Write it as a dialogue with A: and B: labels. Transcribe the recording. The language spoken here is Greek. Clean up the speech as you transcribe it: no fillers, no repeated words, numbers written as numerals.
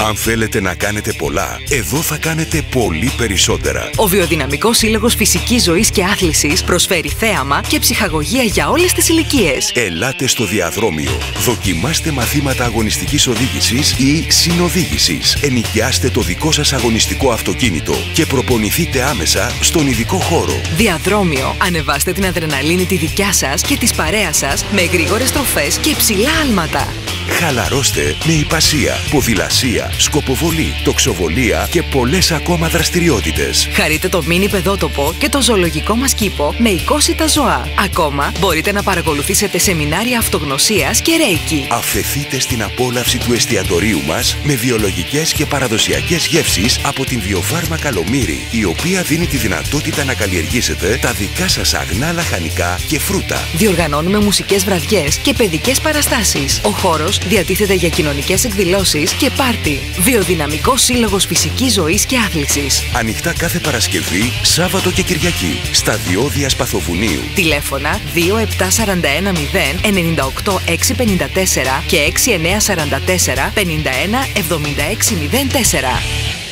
A: Αν θέλετε να κάνετε πολλά, εδώ θα κάνετε πολύ περισσότερα.
B: Ο Βιοδυναμικός Σύλλογος Φυσικής Ζωής και Άθλησης προσφέρει θέαμα και ψυχαγωγία για όλες τις ηλικίες.
A: Ελάτε στο Διαδρόμιο. Δοκιμάστε μαθήματα αγωνιστικής οδήγησης ή συνοδήγησης. Ενοικιάστε το δικό σας αγωνιστικό αυτοκίνητο και προπονηθείτε άμεσα στον ειδικό χώρο.
B: Διαδρόμιο. Ανεβάστε την αδρεναλίνη τη δικιά σας και της παρέας σας με γρήγορες στροφές και υψηλά άλματα.
A: Χαλαρώστε με υπασία, ποδηλασία, σκοποβολή, τοξοβολία και πολλές ακόμα δραστηριότητες.
B: Χαρείτε το μίνι παιδότοπο και το ζωολογικό μας κήπο με εικόσιτα ζώα. Ακόμα μπορείτε να παρακολουθήσετε σεμινάρια αυτογνωσίας και ρέικι.
A: Αφεθείτε στην απόλαυση του εστιατορίου μας με βιολογικές και παραδοσιακές γεύσεις από την Βιοφάρμα Καλομήρη, η οποία δίνει τη δυνατότητα να καλλιεργήσετε τα δικά σας αγνά λαχανικά και φρούτα.
B: Διοργανώνουμε μουσικές βραδιές και παιδικές παραστάσεις. Ο χώρος διατίθεται για κοινωνικές εκδηλώσεις και πάρτι. Βιοδυναμικός Σύλλογος Φυσικής Ζωής και Άθλησης.
A: Ανοιχτά κάθε Παρασκευή, Σάββατο και Κυριακή στα διόδια Σπαθοβουνίου.
B: Τηλέφωνα 27410 98 654 και 6944 51 76 04.